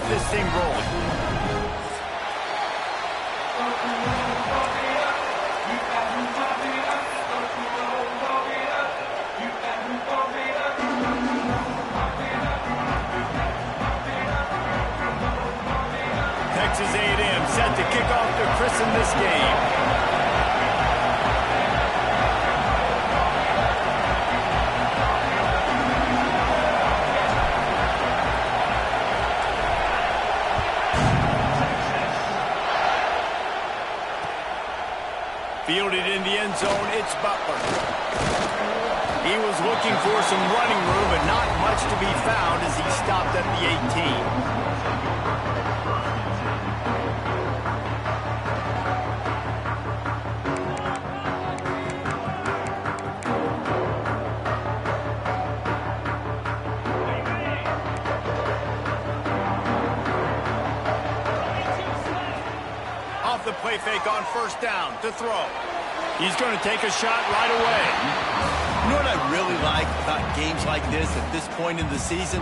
this thing rolling. Texas A&M set to kick off to christen this game. Fielded in the end zone, it's Butler. He was looking for some running room, but not much to be found as he stopped at the 18. The play fake on first down to throw. He's going to take a shot right away. You know what I really like about games like this at this point in the season?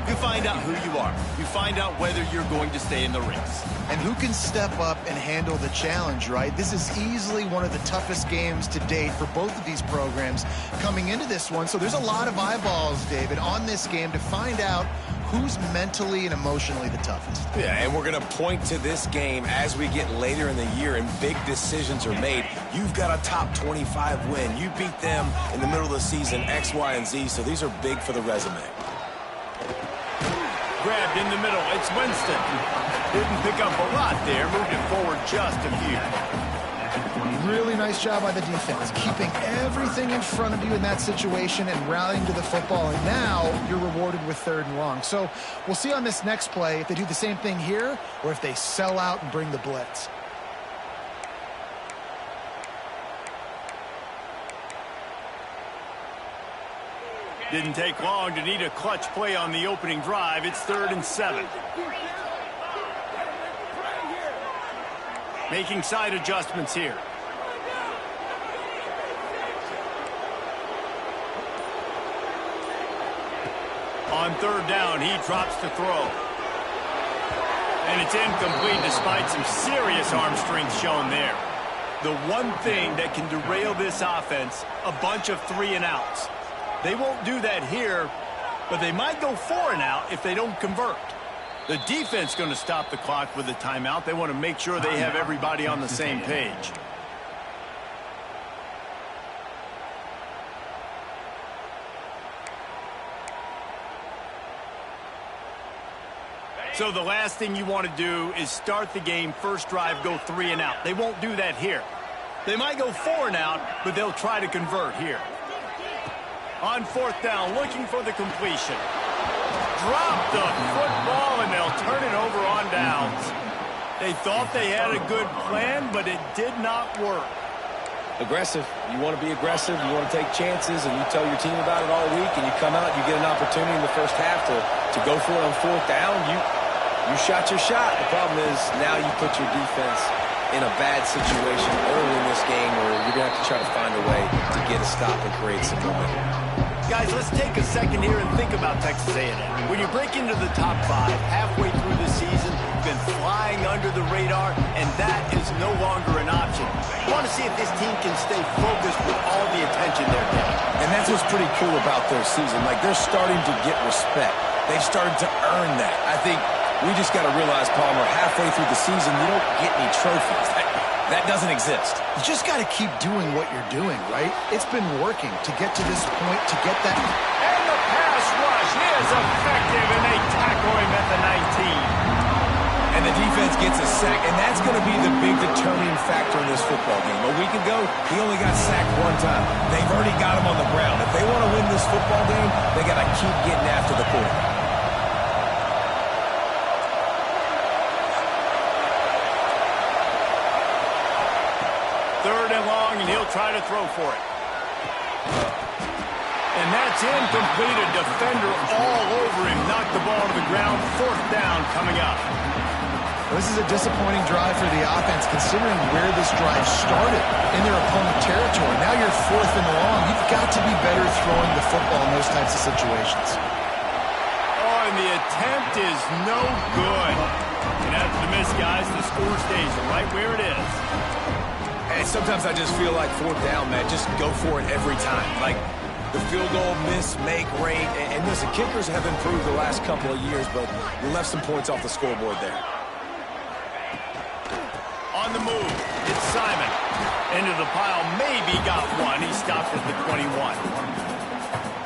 You find out who you are. You find out whether you're going to stay in the race. And who can step up and handle the challenge, right? This is easily one of the toughest games to date for both of these programs coming into this one. So there's a lot of eyeballs, David, on this game to find out who's mentally and emotionally the toughest. Yeah, and we're going to point to this game as we get later in the year and big decisions are made. You've got a top 25 win. You beat them in the middle of the season, X, Y, and Z, so these are big for the resume. Grabbed in the middle, it's Winston. Didn't pick up a lot there, moved it forward just a few. Really nice job by the defense, keeping everything in front of you in that situation and rallying to the football, and now you're rewarded with 3rd and long. So we'll see on this next play if they do the same thing here or if they sell out and bring the blitz. Didn't take long to need a clutch play on the opening drive. It's 3rd and 7. Making side adjustments here. On 3rd down, he drops to throw. And it's incomplete despite some serious arm strength shown there. The one thing that can derail this offense, a bunch of 3-and-outs. They won't do that here, but they might go 4-and-out if they don't convert. The defense going to stop the clock with a timeout. They want to make sure they have everybody on the same page. So the last thing you want to do is start the game, first drive, go 3-and-out. They won't do that here. They might go 4-and-out, but they'll try to convert here. On 4th down, looking for the completion. Drop the football, and they'll turn it over on downs. They thought they had a good plan, but it did not work. Aggressive. You want to be aggressive. You want to take chances, and you tell your team about it all week, and you come out, you get an opportunity in the first half to go for it on 4th down. You shot your shot. The problem is now you put your defense in a bad situation early in this game where you're going to have to try to find a way to get a stop and create some momentum. Guys, let's take a second here and think about Texas A&M. When you break into the top 5 halfway through the season, you've been flying under the radar, and that is no longer an option. You want to see if this team can stay focused with all the attention they're getting. And that's what's pretty cool about their season. Like, they're starting to get respect. They've started to earn that. I think we just got to realize, Palmer, halfway through the season, you don't get any trophies. That doesn't exist. You just got to keep doing what you're doing, right? It's been working to get to this point, to get that. And the pass rush is effective, and they tackle him at the 19. And the defense gets a sack, and that's going to be the big determining factor in this football game. A week ago, he only got sacked 1 time. They've already got him on the ground. If they want to win this football game, they got to keep getting after the quarterback. And he'll try to throw for it. And that's incomplete. A defender all over him. Knocked the ball to the ground. 4th down coming up. Well, this is a disappointing drive for the offense considering where this drive started in their opponent territory. Now you're 4th and long. You've got to be better throwing the football in those types of situations. Oh, and the attempt is no good. And after the miss, guys, the score stays right where it is. And sometimes I just feel like fourth down, man, just go for it every time. Like the field goal miss-make rate. And listen, kickers have improved the last couple of years, but you left some points off the scoreboard there. On the move, it's Simon. Into the pile, maybe got one. He stopped at the 21.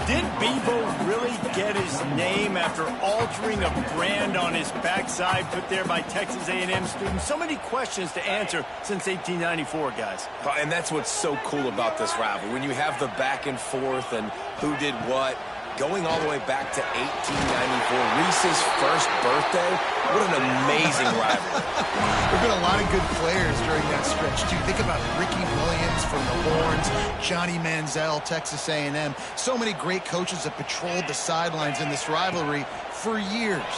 Did Bebo really get his name after altering a brand on his backside put there by Texas A&M students? So many questions to answer since 1894, guys. And that's what's so cool about this rivalry. When you have the back and forth and who did what, going all the way back to 1894, Reese's first birthday, what an amazing rivalry. There have been a lot of good players during that stretch, too. Think about Ricky Williams from the Horns, Johnny Manziel, Texas A&M. So many great coaches have patrolled the sidelines in this rivalry for years.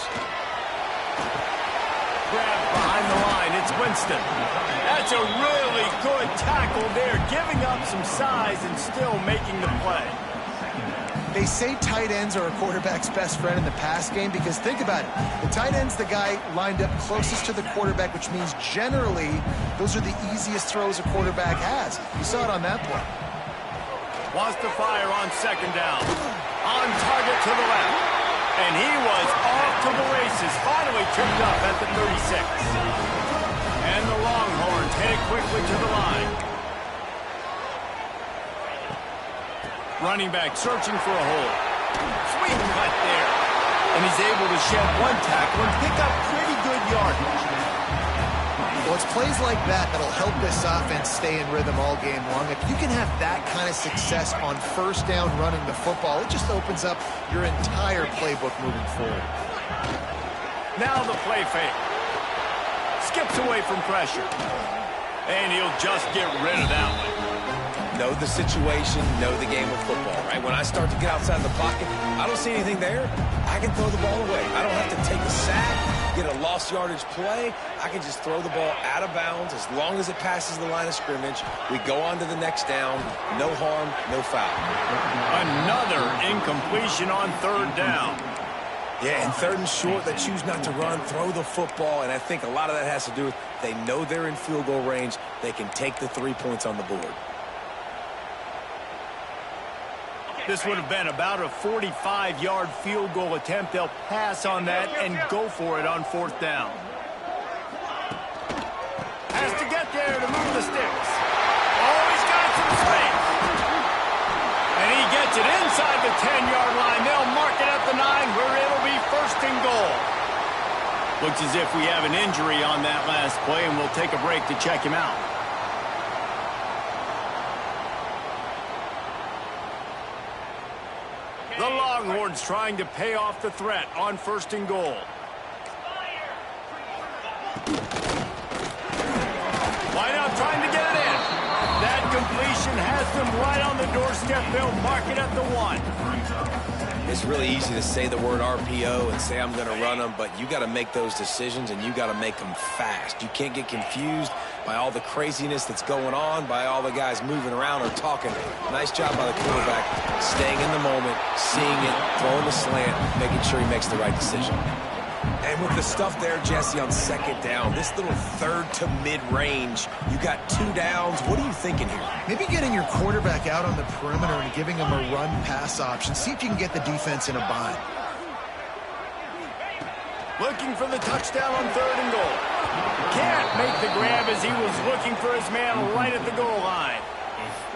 Grab behind the line, it's Winston. That's a really good tackle there, giving up some size and still making the play. They say tight ends are a quarterback's best friend in the pass game because think about it. The tight end's the guy lined up closest to the quarterback, which means generally those are the easiest throws a quarterback has. You saw it on that play. Wants to fire on second down. On target to the left. And he was off to the races. Finally tripped up at the 36. And the Longhorns headed quickly to the line. Running back searching for a hole. Sweet cut there. And he's able to shed one tackle and pick up pretty good yardage. Well, it's plays like that that'll help this offense stay in rhythm all game long. If you can have that kind of success on first down running the football, it just opens up your entire playbook moving forward. Now the play fake. Skips away from pressure. And he'll just get rid of that one. Know the situation, know the game of football, right? When I start to get outside the pocket, I don't see anything there. I can throw the ball away. I don't have to take a sack, get a lost yardage play. I can just throw the ball out of bounds as long as it passes the line of scrimmage. We go on to the next down. No harm, no foul. Another incompletion on third down. Yeah, and third and short, they choose not to run, throw the football, and I think a lot of that has to do with they know they're in field goal range. They can take the 3 points on the board. This would have been about a 45-yard field goal attempt. They'll pass on that and go for it on fourth down. Has to get there to move the sticks. Oh, he's got some space. And he gets it inside the 10-yard line. They'll mark it at the 9 where it'll be first and goal. Looks as if we have an injury on that last play, and we'll take a break to check him out. The Longhorns trying to pay off the threat on first and goal. Why not trying to get it in? That completion has them right on the doorstep. They'll mark it at the 1. It's really easy to say the word RPO and say I'm going to run them, but you got to make those decisions and you got to make them fast. You can't get confused by all the craziness that's going on, by all the guys moving around or talking. Nice job by the quarterback, staying in the moment, seeing it, throwing the slant, making sure he makes the right decision. And with the stuff there, Jesse, on second down, this little third to mid-range, you got 2 downs. What are you thinking here? Maybe getting your quarterback out on the perimeter and giving him a run-pass option. See if you can get the defense in a bind. Looking for the touchdown on third and goal. Can't make the grab as he was looking for his man right at the goal line.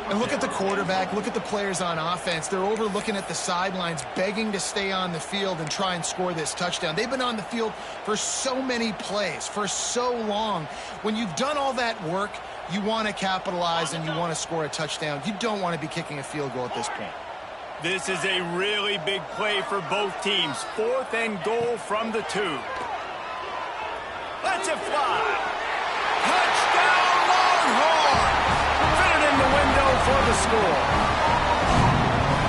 And look at the quarterback, look at the players on offense. They're overlooking at the sidelines, begging to stay on the field and try and score this touchdown. They've been on the field for so many plays, for so long. When you've done all that work, you want to capitalize and you want to score a touchdown. You don't want to be kicking a field goal at this point. This is a really big play for both teams. Fourth and goal from the 2. Let's it fly. Touchdown, Longhorns! Fitted in the window for the score.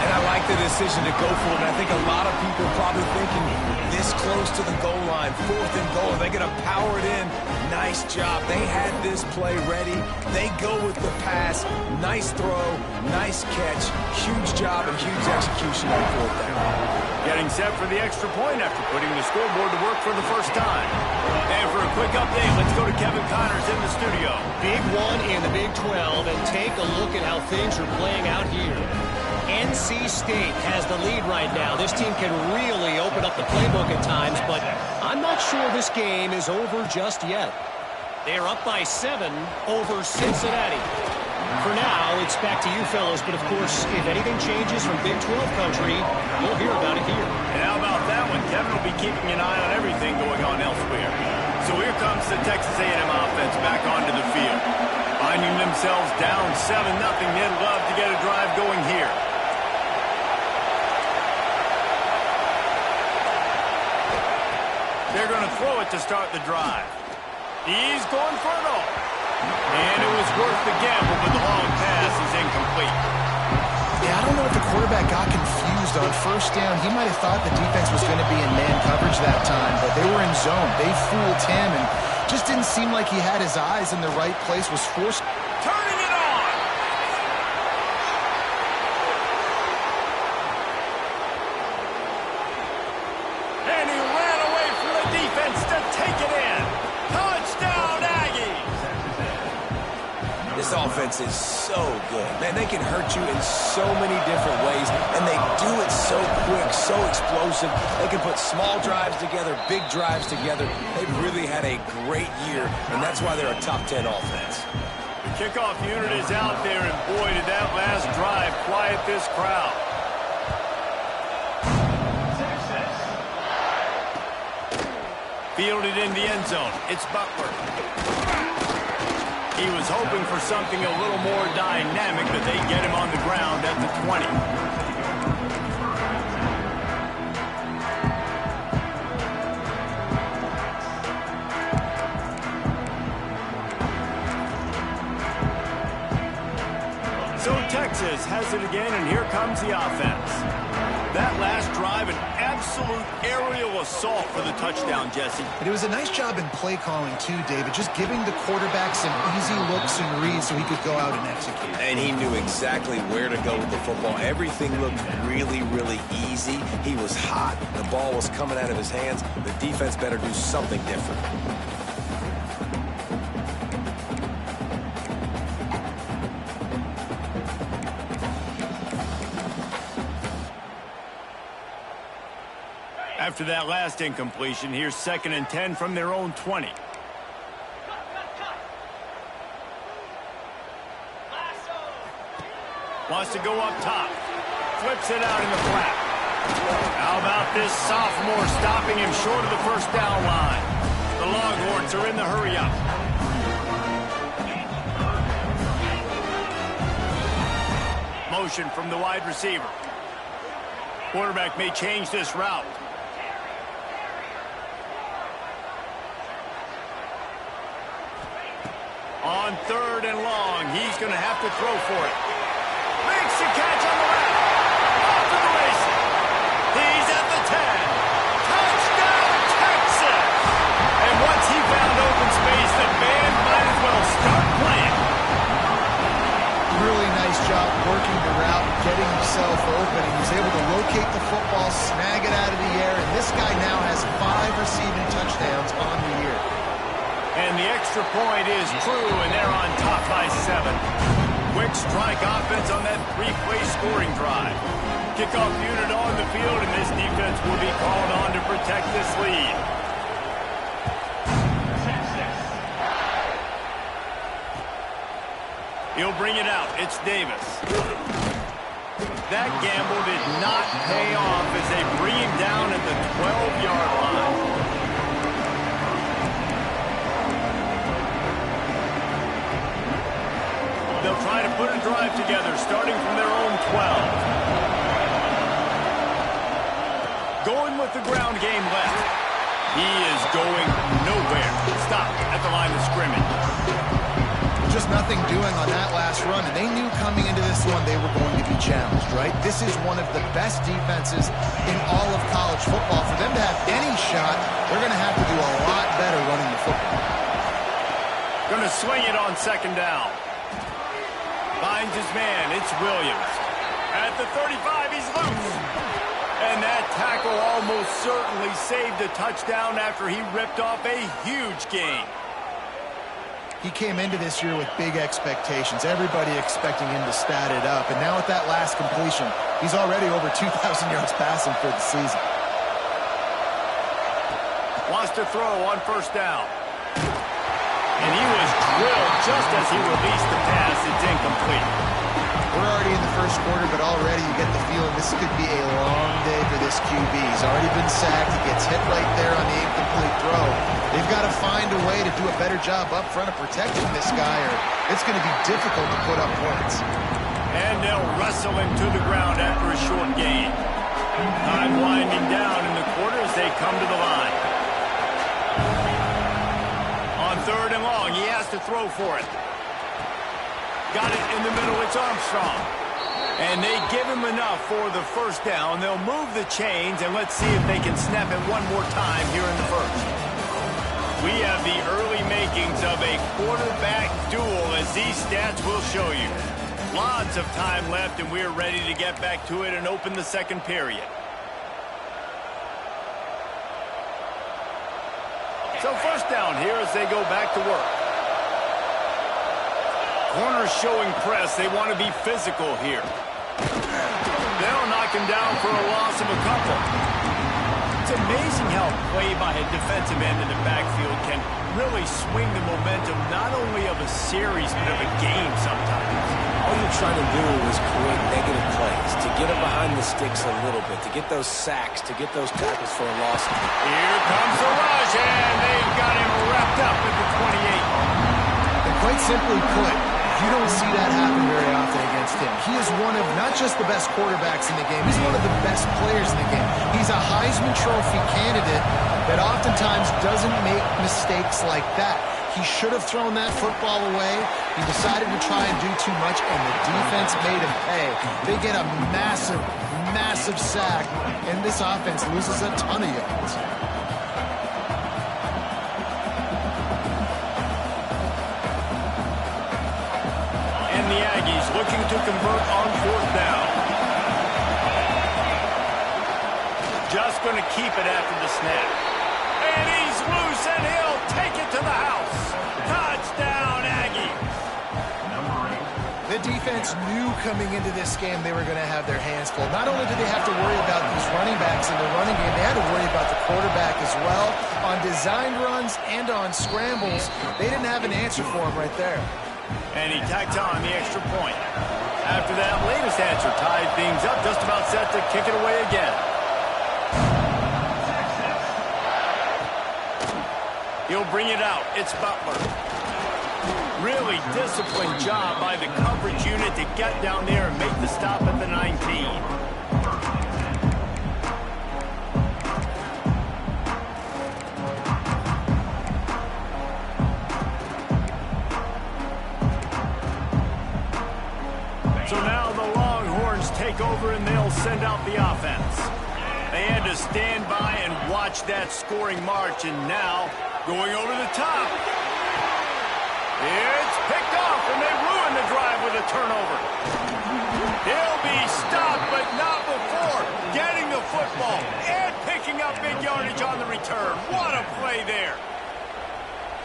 And I like the decision to go for it. And I think a lot of people probably thinking this close to the goal line, fourth and goal. Are they going to power it in? nice job. They had this play ready. They go with the pass. Nice throw, nice catch. Huge job and huge execution on fourth down. Getting set for the extra point after putting the scoreboard to work for the first time. And for a quick update, let's go to Kevin Connors in the studio. Big one in the Big 12, and take a look at how things are playing out here. NC State has the lead right now. This team can really open up the playbook at times, but I'm not sure this game is over just yet. They're up by 7 over Cincinnati. For now, it's back to you fellas, but of course, if anything changes from Big 12 country, you'll hear about it here. And how about that one? Kevin will be keeping an eye on everything going on elsewhere. So here comes the Texas A&M offense back onto the field. Finding themselves down 7-0, they'd love to get a drive going here. They're going to throw it to start the drive. He's going for it all. And it was worth the gamble, but the long pass is incomplete. Yeah, I don't know if the quarterback got confused on first down. He might have thought the defense was going to be in man coverage that time, but they were in zone. They fooled him and just didn't seem like he had his eyes in the right place, was forced. Turning it on! And he ran away from the defense to take it in. Touchdown, Aggies! This offense is so good. Man, they can hurt you in so many different ways, and they do it so quick, so explosive. They can put small drives together, big drives together. They've really had a great year, and that's why they're a top 10 offense. The kickoff unit is out there, and boy, did that last drive quiet this crowd. Fielded in the end zone. It's Butler. He was hoping for something a little more dynamic, but they get him on the ground at the 20. So Texas has it again, and here comes the offense. That last drive, an absolute aerial assault for the touchdown, Jesse. And it was a nice job in play calling too, David, just giving the quarterback some easy looks and reads so he could go out and execute. And he knew exactly where to go with the football. Everything looked really, really easy. He was hot. The ball was coming out of his hands. The defense better do something different. After that last incompletion, here's 2nd and 10 from their own 20. Wants to go up top. Flips it out in the flat. How about this sophomore stopping him short of the first down line? The Longhorns are in the hurry up. Motion from the wide receiver. Quarterback may change this route. On 3rd and long, he's going to have to throw for it. Makes the catch on the left. Off to the races. He's at the 10. Touchdown, Texas! And once he found open space, the band might as well start playing. Really nice job working the route, getting himself open. He was able to locate the football, snag it out of the air, and this guy now has 5 receiving touchdowns on the year. And the extra point is true, and they're on top by 7. Quick strike offense on that 3-play scoring drive. Kickoff unit on the field, and this defense will be called on to protect this lead. He'll bring it out. It's Davis. That gamble did not pay off as they bring him down at the 12-yard line. They'll try to put a drive together, starting from their own 12. Going with the ground game left. He is going nowhere. Stop at the line of scrimmage. Just nothing doing on that last run, and they knew coming into this one they were going to be challenged, right? This is one of the best defenses in all of college football. For them to have any shot, they're going to have to do a lot better running the football. Going to swing it on second down. Finds his man. It's Williams. At the 35, he's loose. And that tackle almost certainly saved a touchdown after he ripped off a huge gain. He came into this year with big expectations. Everybody expecting him to stat it up. And now with that last completion, he's already over 2,000 yards passing for the season. Wants to throw on first down. And he was drilled just as he released the pass. It's incomplete. We're already in the first quarter, but already you get the feeling this could be a long day for this QB. He's already been sacked. He gets hit right there on the incomplete throw. They've got to find a way to do a better job up front of protecting this guy, or it's going to be difficult to put up points. And they'll wrestle him to the ground after a short gain. Time winding down in the quarter as they come to the line. On third and long, he has to throw for it. Got it in the middle, it's Armstrong. And they give him enough for the first down. They'll move the chains, and let's see if they can snap it one more time here in the first. We have the early makings of a quarterback duel, as these stats will show you. Lots of time left, and we're ready to get back to it and open the second period. So first down here as they go back to work. Corners showing press. They want to be physical here. They'll knock him down for a loss of a couple. It's amazing how play by a defensive end in the backfield can really swing the momentum not only of a series but of a game sometimes. All you're trying to do is create negative plays, to get them behind the sticks a little bit, to get those sacks, to get those tackles for a loss. Here comes the rush, and they've got him wrapped up at the 28. And quite simply put, you don't see that happen very often against him. He is one of not just the best quarterbacks in the game, he's one of the best players in the game. He's a Heisman Trophy candidate that oftentimes doesn't make mistakes like that. He should have thrown that football away. He decided to try and do too much, and the defense made him pay. They get a massive, massive sack, and this offense loses a ton of yards. And the Aggies looking to convert on fourth down. Just going to keep it after the snap. And he's loose, and he'll take it to the house. Touchdown, Aggies. The defense knew coming into this game they were going to have their hands full. Not only did they have to worry about these running backs in the running game, they had to worry about the quarterback as well. On designed runs and on scrambles, they didn't have an answer for him right there. And he tacked on the extra point. After that latest answer tied things up, just about set to kick it away again. He'll bring it out. It's Butler. Really disciplined job by the coverage unit to get down there and make the stop at the 19. So now the Longhorns take over and they'll send out the offense. They had to stand by and watch that scoring march, and now going over the top. It's picked off, and they ruin the drive with a turnover. He'll be stopped, but not before getting the football and picking up big yardage on the return. What a play there.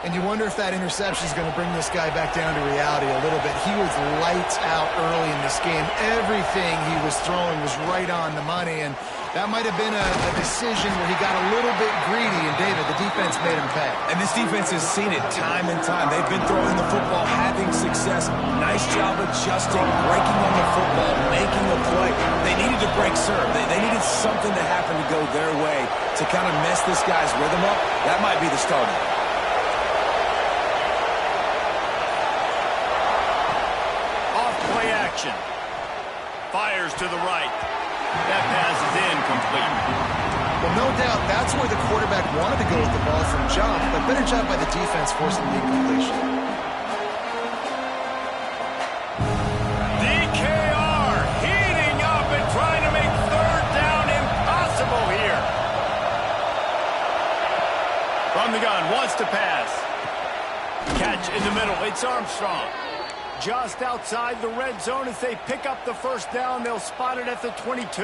And you wonder if that interception is going to bring this guy back down to reality a little bit. He was lights out early in this game. Everything he was throwing was right on the money, and that might have been a decision where he got a little bit greedy, and David, the defense made him pay. And this defense has seen it time and time. They've been throwing the football, having success. Nice job adjusting, breaking on the football, making a play. They needed to break serve. They needed something to happen to go their way to kind of mess this guy's rhythm up. That might be the start of it. Fires to the right. That pass is incomplete. Well, no doubt that's where the quarterback wanted to go with the ball from jump, but better job by the defense forcing the incompletion. DKR heating up and trying to make third down impossible here. From the gun, wants to pass. Catch catch in the middle. It's Armstrong. Just outside the red zone as they pick up the first down. They'll spot it at the 22.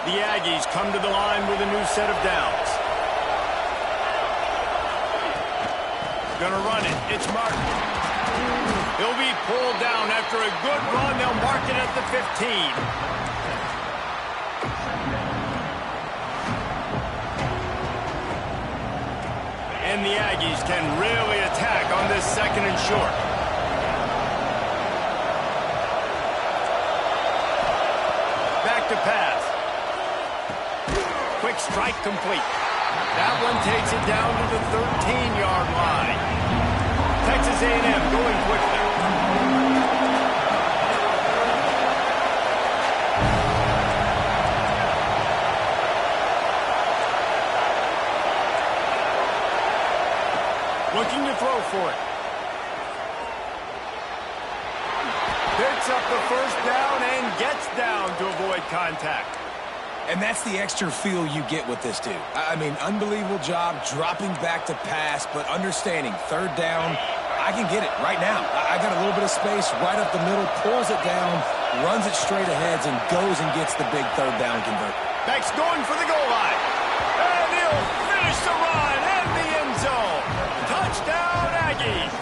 The Aggies come to the line with a new set of downs. Gonna run it. It's Martin. He'll be pulled down after a good run. They'll mark it at the 15. And the Aggies can really attack on this second and short. Back to pass. Quick strike complete. That one takes it down to the 13-yard line. Texas A&M going quickly. Looking to throw for it. Picks up the first down and gets down to avoid contact. And that's the extra feel you get with this dude. I mean, unbelievable job dropping back to pass, but understanding third down, I can get it right now. I got a little bit of space right up the middle, pulls it down, runs it straight ahead, and goes and gets the big third down conversion. Beck's going for the goal line. And he'll finish the run in the end zone. Touchdown, Aggies.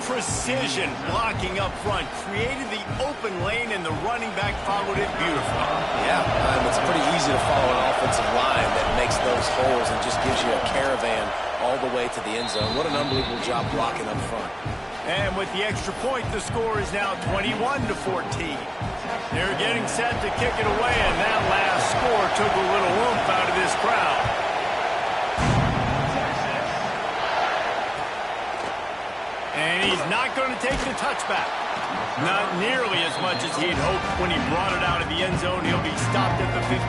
Precision blocking up front created the open lane, and the running back followed it beautifully. Yeah, it's pretty easy to follow an offensive line that makes those holes and just gives you a caravan all the way to the end zone. What an unbelievable job blocking up front. And with the extra point, the score is now 21-14. They're getting set to kick it away, and that last score took a little oomph out of this crowd. And he's not going to take the touchback. Not nearly as much as he'd hoped when he brought it out of the end zone. He'll be stopped at the 15.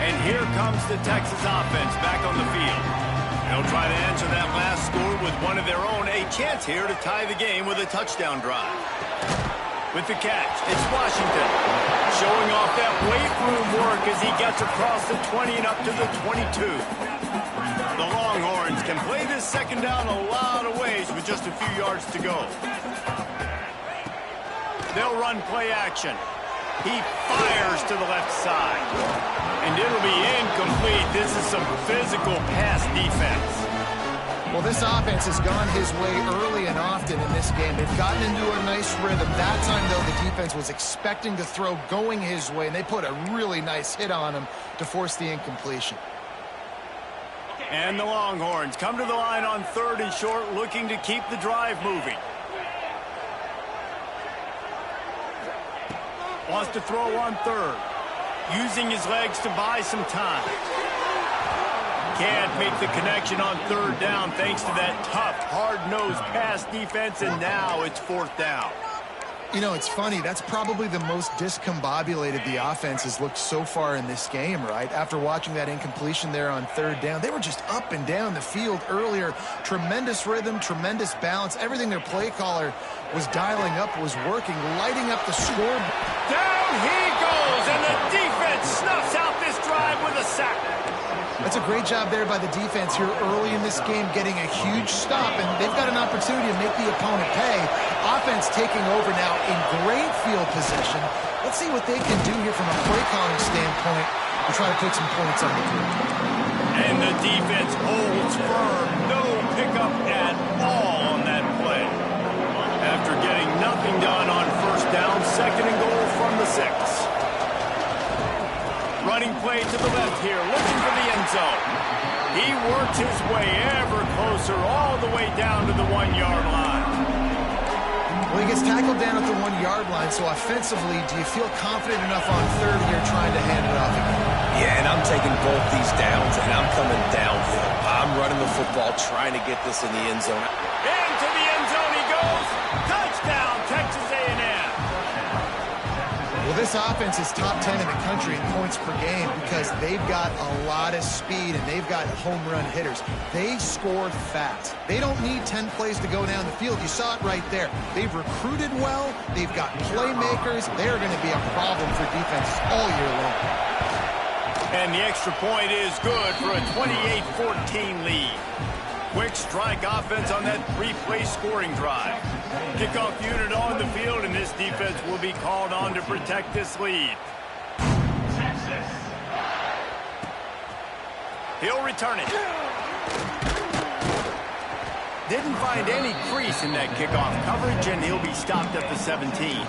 And here comes the Texas offense back on the field. They'll try to answer that last score with one of their own. A chance here to tie the game with a touchdown drive. With the catch, it's Washington. Showing off that weight room work as he gets across the 20 and up to the 22. The Longhorns can play this second down a lot of ways with just a few yards to go. They'll run play action. He fires to the left side. And it'll be incomplete. This is some physical pass defense. Well, this offense has gone his way early and often in this game. They've gotten into a nice rhythm. That time, though, the defense was expecting to throw going his way, and they put a really nice hit on him to force the incompletion. And the Longhorns come to the line on third and short, looking to keep the drive moving. Wants to throw on third, using his legs to buy some time. Can't make the connection on third down thanks to that tough, hard-nosed pass defense, and now it's fourth down. You know, it's funny. That's probably the most discombobulated the offense has looked so far in this game, right? After watching that incompletion there on third down, they were just up and down the field earlier. Tremendous rhythm, tremendous balance. Everything their play caller was dialing up was working, lighting up the score. Down he goes, and the defense snuffs out this drive with a sack. That's a great job there by the defense here early in this game, getting a huge stop, and they've got an opportunity to make the opponent pay. Offense taking over now in great field possession. Let's see what they can do here from a play calling standpoint to try to put some points on the board. And the defense holds firm. No pickup at all on that play. After getting nothing done on first down, second and goal from the 6. Running play to the left here, looking for the end zone. He works his way ever closer, all the way down to the 1-yard line. Well, he gets tackled down at the 1-yard line, so offensively, do you feel confident enough on third here trying to hand it off again? Yeah, and I'm taking both these downs, and I'm coming downhill. I'm running the football, trying to get this in the end zone. Into the end zone he goes. Touchdown, Texas A&M. Well, This offense is top 10 in the country in points per game because they've got a lot of speed and they've got home run hitters. They score fast. They don't need 10 plays to go down the field. You saw it right there. They've recruited well. They've got playmakers. They're going to be a problem for defenses all year long. And the extra point is good for a 28-14 lead. Quick strike offense on that three-play scoring drive. Kickoff unit on the field, and this defense will be called on to protect this lead. He'll return it. Didn't find any crease in that kickoff coverage, and he'll be stopped at the 17.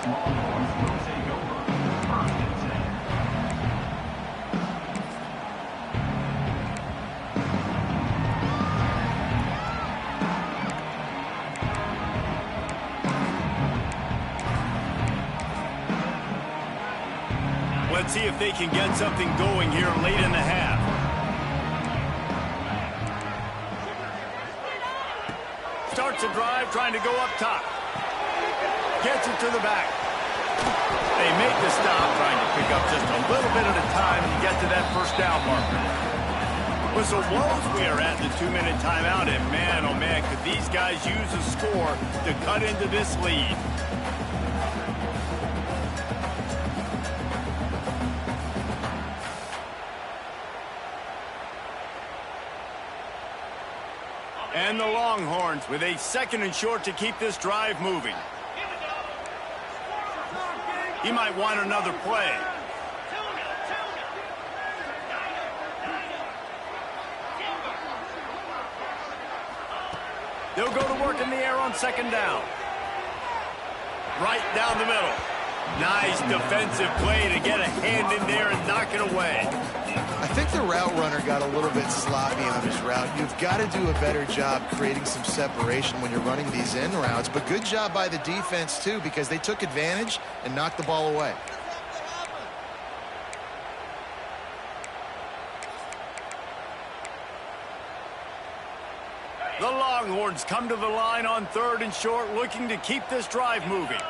Let's see if they can get something going here late in the half. Starts a drive trying to go up top. Gets it to the back. They make the stop, trying to pick up just a little bit at a time to get to that first down marker. With the woes we are at the 2-minute timeout, and man, oh man, could these guys use a score to cut into this lead. And the Longhorns with a 2nd and short to keep this drive moving. He might want another play. They'll go to work in the air on 2nd down. Right down the middle. Nice defensive play to get a hand in there and knock it away. I think the route runner got a little bit sloppy on his route. You've got to do a better job creating some separation when you're running these in routes. But good job by the defense, too, because they took advantage and knocked the ball away. The Longhorns come to the line on 3rd and short, looking to keep this drive moving.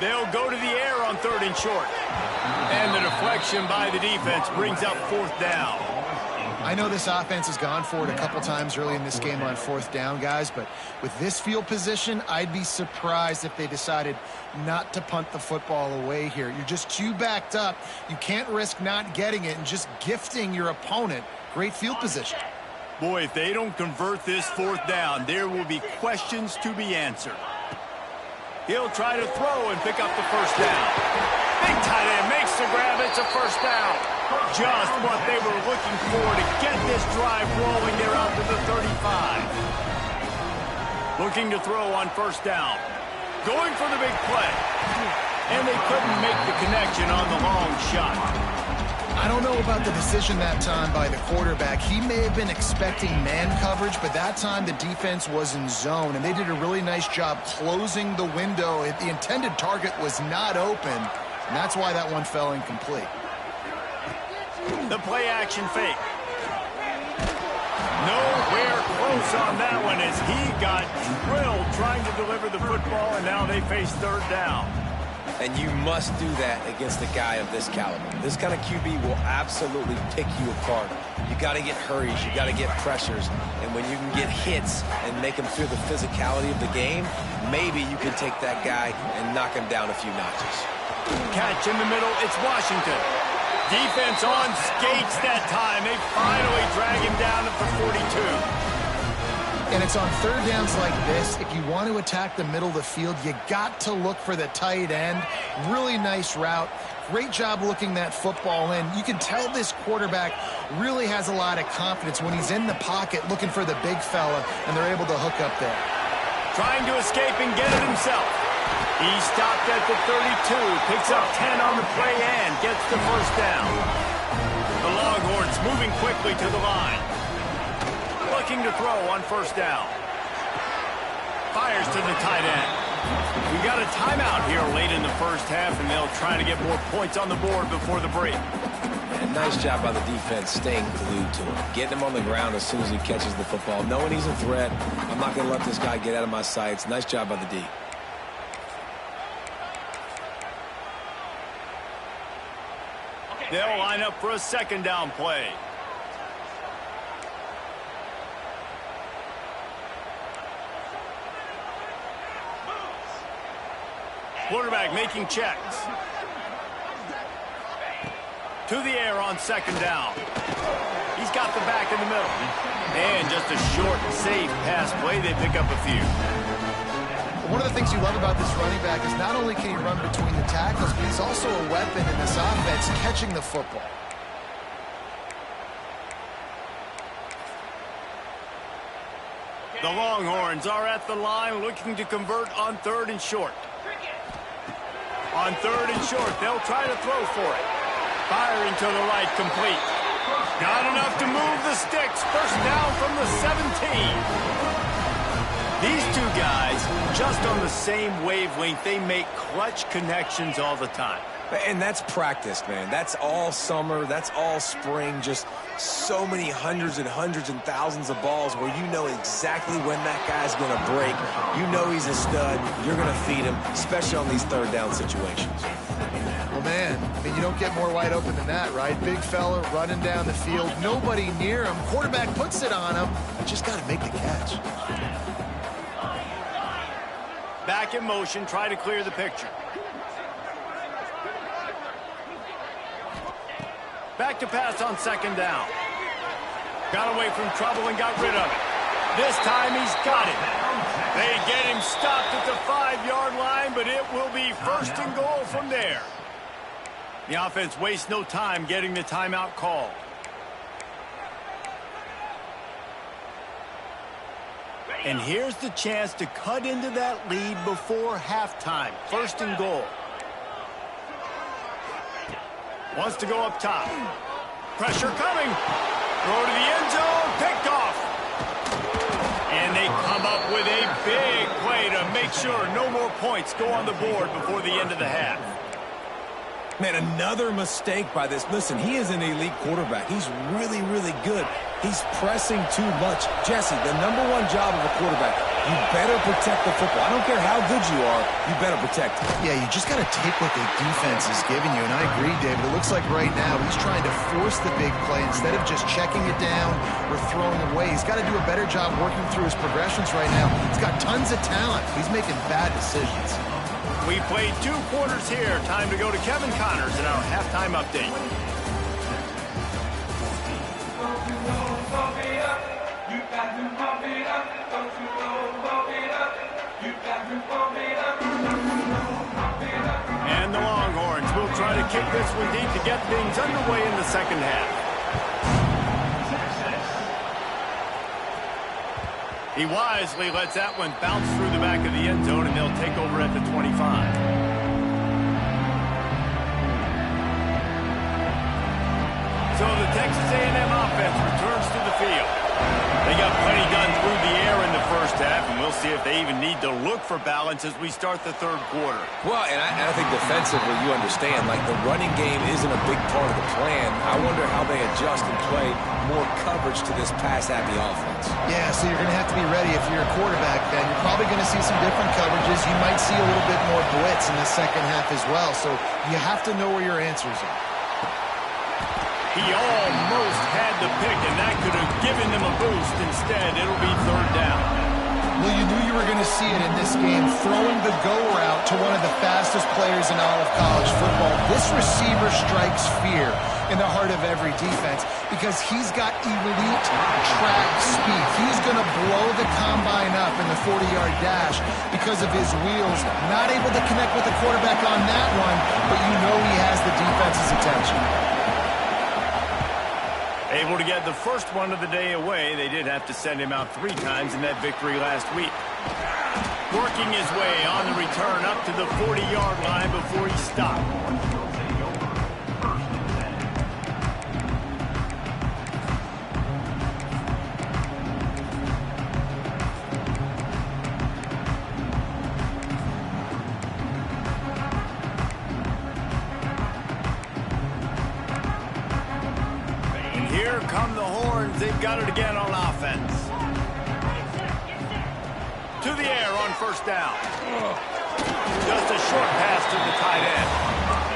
They'll go to the air on 3rd and short. And the deflection by the defense brings up 4th down. I know this offense has gone for it a couple times early in this game on 4th down, guys, but with this field position, I'd be surprised if they decided not to punt the football away here. You're just too backed up. You can't risk not getting it and just gifting your opponent great field position. Boy, if they don't convert this 4th down, there will be questions to be answered. He'll try to throw and pick up the 1st down. Big tight end makes the grab. It's a 1st down. Just what they were looking for to get this drive rolling. They're out to the 35. Looking to throw on 1st down. Going for the big play. And they couldn't make the connection on the long shot. I don't know about the decision that time by the quarterback. He may have been expecting man coverage, but that time the defense was in zone, and they did a really nice job closing the window. The intended target was not open, and that's why that one fell incomplete. The play action fake. Nowhere close on that one as he got drilled trying to deliver the football, and now they face 3rd down. And you must do that against a guy of this caliber. This kind of QB will absolutely pick you apart. You got to get hurries. You got to get pressures. And when you can get hits and make him feel the physicality of the game, maybe you can take that guy and knock him down a few notches. Catch in the middle. It's Washington. Defense on skates that time. They finally drag him down at the 42. And it's on 3rd downs like this. If you want to attack the middle of the field, you got to look for the tight end. Really nice route. Great job looking that football in. You can tell this quarterback really has a lot of confidence when he's in the pocket looking for the big fella, and they're able to hook up there. Trying to escape and get it himself. He stopped at the 32, picks up 10 on the play and gets the 1st down. The Longhorns moving quickly to the line. Looking to throw on 1st down. Fires to the tight end. We got a timeout here late in the 1st half, and they'll try to get more points on the board before the break. And nice job by the defense staying glued to him, getting him on the ground as soon as he catches the football, knowing he's a threat. I'm not going to let this guy get out of my sights. Nice job by the D. They'll line up for a second down play. Quarterback making checks. To the air on second down. He's got the back in the middle. And just a short, safe pass play. They pick up a few. One of the things you love about this running back is not only can he run between the tackles, but he's also a weapon in this offense catching the football. The Longhorns are at the line looking to convert on 3rd and short. On 3rd and short, they'll try to throw for it. Firing to the right, complete. Not enough to move the sticks. First down from the 17. These two guys, just on the same wavelength, they make clutch connections all the time. And that's practice, man. That's all summer. That's all spring. Just so many hundreds and hundreds and thousands of balls where you know exactly when that guy's going to break. You know he's a stud. You're going to feed him, especially on these 3rd down situations. Well, man, I mean, you don't get more wide open than that, right? Big fella running down the field. Nobody near him. Quarterback puts it on him. Just got to make the catch. Back in motion, try to clear the picture. Back to pass on second down. Got away from trouble and got rid of it. This time he's got it. They get him stopped at the 5-yard line, but it will be 1st and goal from there. The offense wastes no time getting the timeout called. And here's the chance to cut into that lead before halftime. 1st and goal. Wants to go up top. Pressure coming. Throw to the end zone. Picked off. And they come up with a big play to make sure no more points go on the board before the end of the half. Man, another mistake by this. Listen, he is an elite quarterback. He's really, really good. He's pressing too much. Jesse, the #1 job of a quarterback, you better protect the football. I don't care how good you are, you better protect it. Yeah, you just got to take what the defense is giving you, and I agree, David. It looks like right now he's trying to force the big play instead of just checking it down or throwing away. He's got to do a better job working through his progressions right now. He's got tons of talent. He's making bad decisions. We played 2 quarters here. Time to go to Kevin Connors in our halftime update. And the Longhorns will try to kick this one deep to get things underway in the second half. He wisely lets that one bounce through the back of the end zone, and they'll take over at the 25. So the Texas A&M offense returns to the field. They got plenty done through the air in the first half, and we'll see if they even need to look for balance as we start the 3rd quarter. Well, and I think defensively, you understand, like the running game isn't a big part of the plan. I wonder how they adjust and play more coverage to this pass-happy offense. Yeah, so you're going to have to be ready if you're a quarterback then. You're probably going to see some different coverages. You might see a little bit more blitz in the second half as well, so you have to know where your answers are. He almost had the pick, and that could have given them a boost. Instead, it'll be 3rd down. Well, you knew you were going to see it in this game, throwing the go route to one of the fastest players in all of college football. This receiver strikes fear in the heart of every defense because he's got elite track speed. He's going to blow the combine up in the 40-yard dash because of his wheels. Not able to connect with the quarterback on that one, but you know he has the defense's attention. Able to get the first one of the day away. They did have to send him out 3 times in that victory last week. Working his way on the return up to the 40-yard line before he stopped. here come the horns. They've got it again on offense. To the air on first down. Just a short pass to the tight end.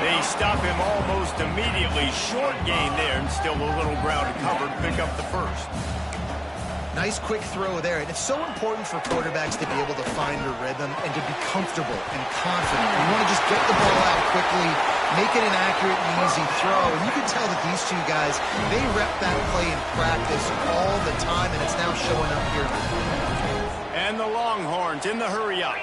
They stop him almost immediately. Short gain there, and still a little ground to cover to pick up the first. Nice quick throw there, and it's so important for quarterbacks to be able to find a rhythm and to be comfortable and confident. You want to just get the ball out quickly, make it an accurate and easy throw. And you can tell that these two guys, they rep that play in practice all the time, and it's now showing up here. And the Longhorns in the hurry up.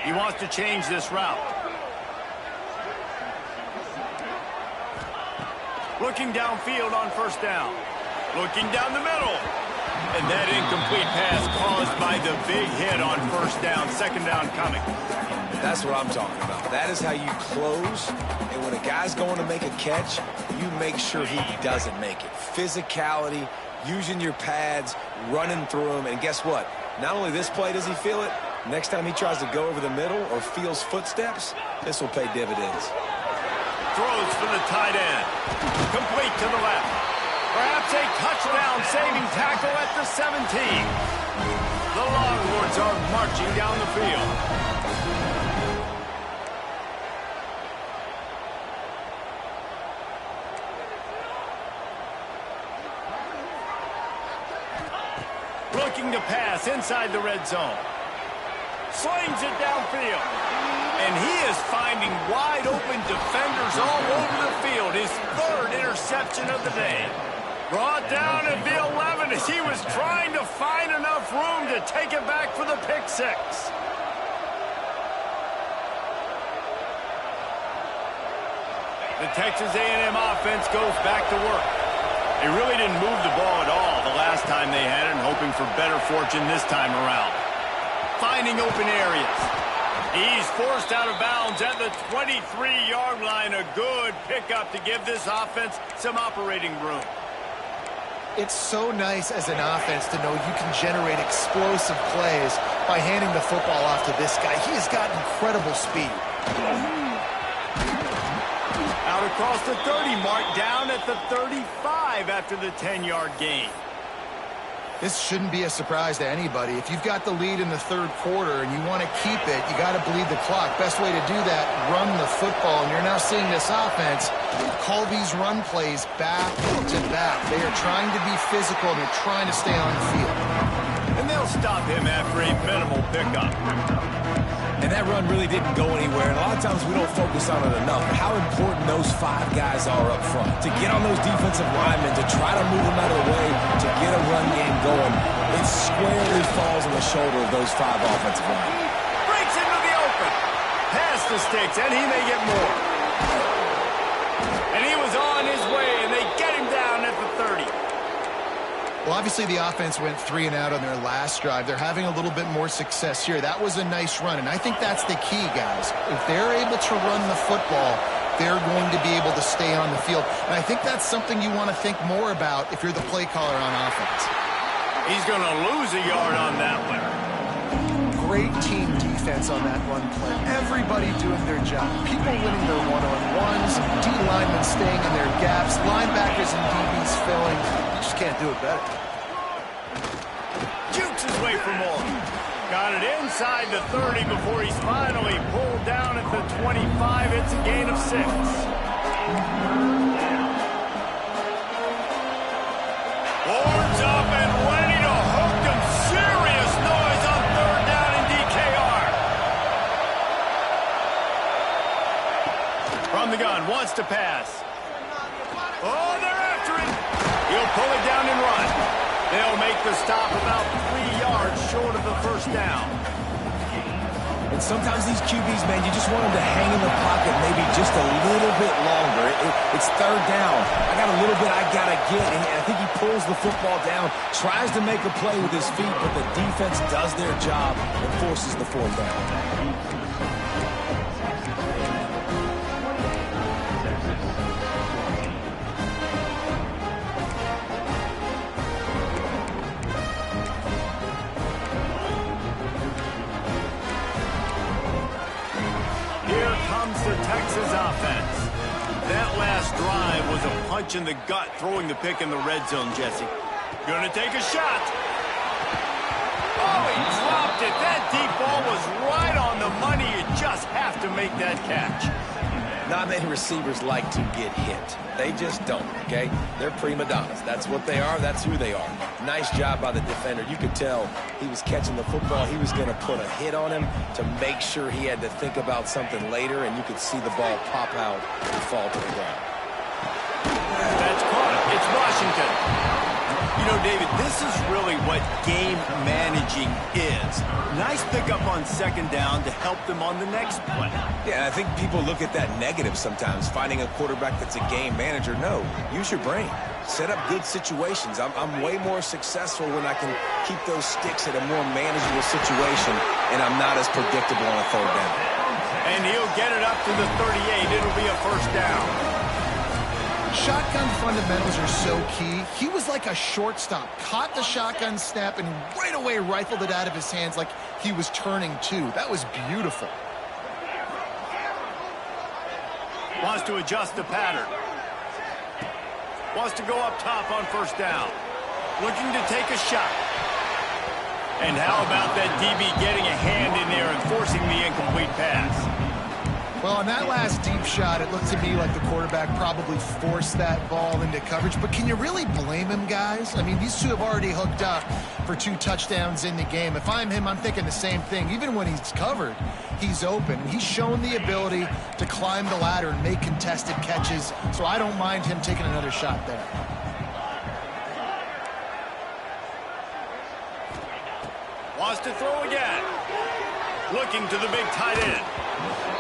He wants to change this route. Looking downfield on first down. Looking down the middle. And that incomplete pass caused by the big hit on first down. Second down coming. That's what I'm talking about. That is how you close. And when a guy's going to make a catch, you make sure he doesn't make it. Physicality, using your pads, running through them. And guess what? Not only this play does he feel it, next time he tries to go over the middle or feels footsteps, this will pay dividends. Throws for the tight end. Complete to the left. Perhaps a touchdown-saving tackle at the 17. The Longhorns are marching down the field. Looking to pass inside the red zone. Slings it downfield. And he is finding wide-open defenders all over the field. His third interception of the day. Brought down at the 11 as he was trying to find enough room to take it back for the pick six. The Texas A&M offense goes back to work. They really didn't move the ball at all the last time they had it, and hoping for better fortune this time around. Finding open areas. He's forced out of bounds at the 23-yard line. A good pickup to give this offense some operating room. It's so nice as an offense to know you can generate explosive plays by handing the football off to this guy. He has got incredible speed. Out across the 30 mark, down at the 35 after the 10-yard gain. This shouldn't be a surprise to anybody. If you've got the lead in the third quarter and you want to keep it, you got to bleed the clock. Best way to do that, run the football. And you're now seeing this offense call these run plays back to back. They are trying to be physical, and they're trying to stay on the field. And they'll stop him after a minimal pickup. And that run really didn't go anywhere. And a lot of times we don't focus on it enough. But how important those five guys are up front. To get on those defensive linemen, to try to move them out of the way, to get a run game going, it squarely falls on the shoulder of those five offensive linemen. Breaks into the open. Past the sticks, and he may get more. And he was on his way, and they get him down at the 30. Well, obviously the offense went 3 and out on their last drive. They're having a little bit more success here. That was a nice run, and I think that's the key, guys. If they're able to run the football, they're going to be able to stay on the field. And I think that's something you want to think more about if you're the play caller on offense. He's going to lose a yard on that one. Great team defense on that run play. Everybody doing their job. People winning their one-on-ones, D-linemen staying in their gaps, linebackers and DBs filling. You just can't do it better. Jukes his way for more. Got it inside the 30 before he's finally pulled down at the 25. It's a gain of 6. Horns up and ready to hook them. Serious noise on third down in DKR. From the gun, wants to pass. Oh, they're after it. He'll pull it down and run. They'll make the stop about 3 yards short of the first down. And sometimes these QBs, man, you just want them to hang in the pocket maybe just a little bit longer. It's third down. I got a little bit I got to get, and I think he pulls the football down, tries to make a play with his feet, but the defense does their job and forces the fourth down. the Texas offense. That last drive was a punch in the gut, throwing the pick in the red zone, Jesse. Gonna take a shot. Oh, he dropped it. That deep ball was right on the money. You just have to make that catch. Not many receivers like to get hit. They just don't, okay? They're prima donnas. That's what they are. That's who they are. Nice job by the defender. You could tell he was catching the football. He was going to put a hit on him to make sure he had to think about something later, and you could see the ball pop out and fall to the ground. That's caught. It's Washington. You know, David, this is really what game managing is. Nice pickup on second down to help them on the next play. Yeah, I think people look at that negative sometimes, finding a quarterback that's a game manager. No, use your brain. Set up good situations. I'm way more successful when I can keep those sticks at a more manageable situation, and I'm not as predictable on a third down. And he'll get it up to the 38. It'll be a first down. Shotgun fundamentals are so key. He was like a shortstop, caught the shotgun snap and right away rifled it out of his hands like he was turning two. That was beautiful. Wants to adjust the pattern. Wants to go up top on first down. Looking to take a shot. And how about that DB getting a hand in there and forcing the incomplete pass? Well, on that last deep shot, it looked to me like the quarterback probably forced that ball into coverage. But can you really blame him, guys? I mean, these two have already hooked up for 2 touchdowns in the game. If I'm him, I'm thinking the same thing. Even when he's covered, he's open. He's shown the ability to climb the ladder and make contested catches. So I don't mind him taking another shot there. Wants to throw again. Looking to the big tight end.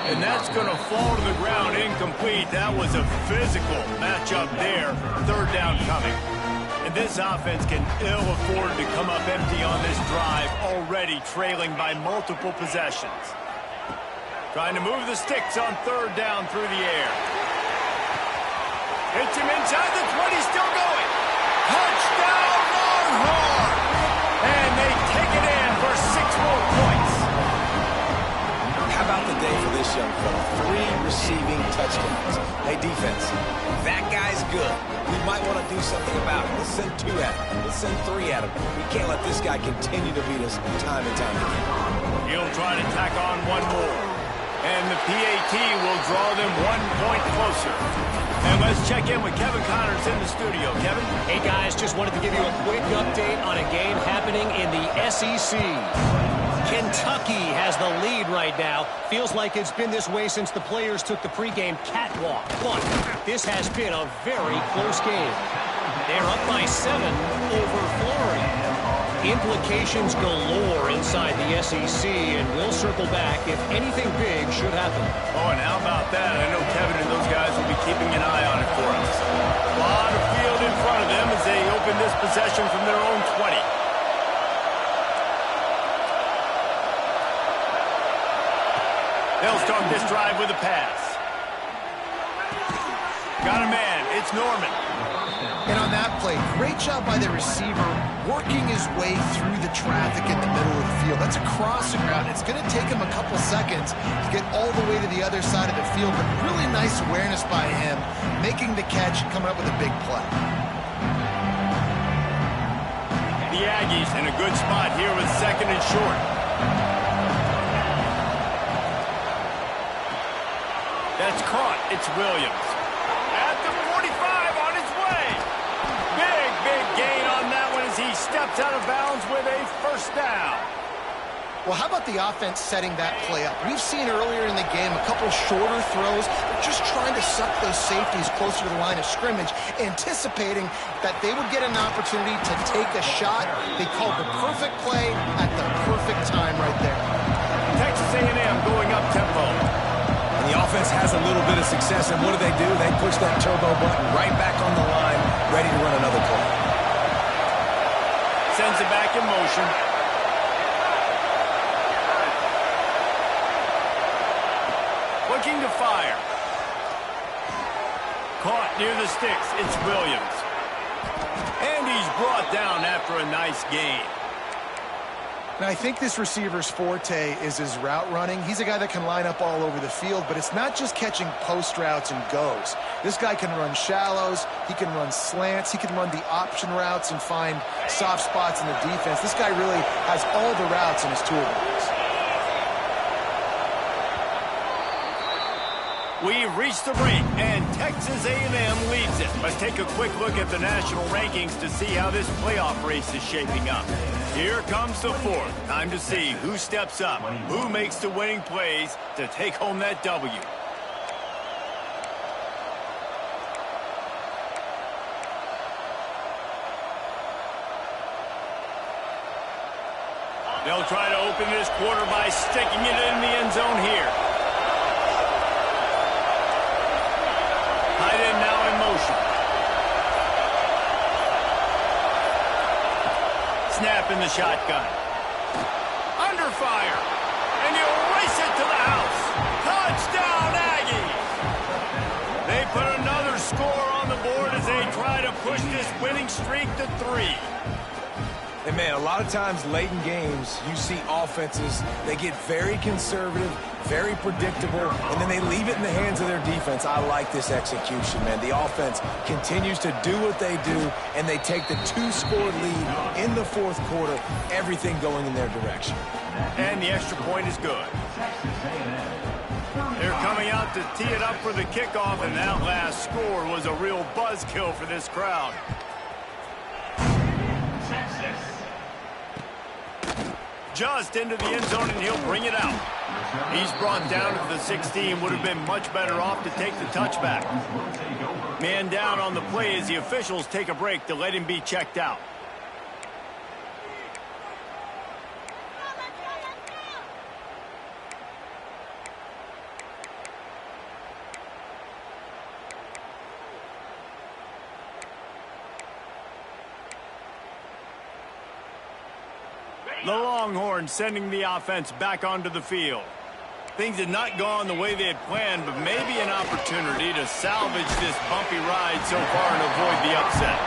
And that's going to fall to the ground incomplete. That was a physical matchup there. Third down coming. And this offense can ill afford to come up empty on this drive, already trailing by multiple possessions. Trying to move the sticks on third down through the air. Hits him inside the 20, still going. Touchdown, Longhorn! And they take it in for 6 more points. How about the day for this young fella? 3 receiving touchdowns. Hey, defense, that guy's good. We might want to do something about it. Let's send 2 at him. Let's send 3 at him. We can't let this guy continue to beat us time and time again. He'll try to tack on 1 more. And the PAT will draw them 1 point closer. And let's check in with Kevin Connors in the studio. Kevin? Hey, guys, just wanted to give you a quick update on a game happening in the SEC. Kentucky has the lead right now. Feels like it's been this way since the players took the pregame catwalk. But this has been a very close game. They're up by 7 over Florida. Implications galore inside the SEC, and we'll circle back if anything big should happen. Oh, and how about that? I know Kevin and those guys will be keeping an eye on it for us. A lot of field in front of them as they open this possession from their own 20. They'll start this drive with a pass. Got a man. It's Norman. And on that play, great job by the receiver working his way through the traffic in the middle of the field. That's a crossing route. It's going to take him a couple seconds to get all the way to the other side of the field, but really nice awareness by him, making the catch and coming up with a big play. The Aggies in a good spot here with second and short. That's caught. It's Williams. At the 45 on his way. Big gain on that one as he steps out of bounds with a first down. Well, how about the offense setting that play up? We've seen earlier in the game a couple shorter throws, just trying to suck those safeties closer to the line of scrimmage, anticipating that they would get an opportunity to take a shot. They called the perfect play at the perfect time right there. Texas A&M going up tempo. And the offense has a little bit of success, and what do? They push that turbo button right back on the line, ready to run another play. Sends it back in motion. Looking to fire. Caught near the sticks. It's Williams. And he's brought down after a nice gain. And I think this receiver's forte is his route running. He's a guy that can line up all over the field, but it's not just catching post routes and goes. This guy can run shallows, he can run slants, he can run the option routes and find soft spots in the defense. This guy really has all the routes in his toolbox. We've reached the break, and Texas A&M leads it. Let's take a quick look at the national rankings to see how this playoff race is shaping up. Here comes the fourth. Time to see who steps up, who makes the winning plays to take home that W. They'll try to open this quarter by sticking it in the end zone here. Tight end now in motion. Snap in the shotgun. Under fire. And he'll race it to the house. Touchdown, Aggies! They put another score on the board as they try to push this winning streak to 3. And, man, a lot of times late in games, you see offenses, they get very conservative, very predictable, and then they leave it in the hands of their defense. I like this execution, man. The offense continues to do what they do, and they take the 2-score lead in the fourth quarter, everything going in their direction. And the extra point is good. They're coming out to tee it up for the kickoff, and that last score was a real buzzkill for this crowd. Just into the end zone, and he'll bring it out. He's brought down to the 16. Would have been much better off to take the touchback. Man down on the play as the officials take a break to let him be checked out. The Longhorns sending the offense back onto the field. Things had not gone the way they had planned, but maybe an opportunity to salvage this bumpy ride so far and avoid the upset.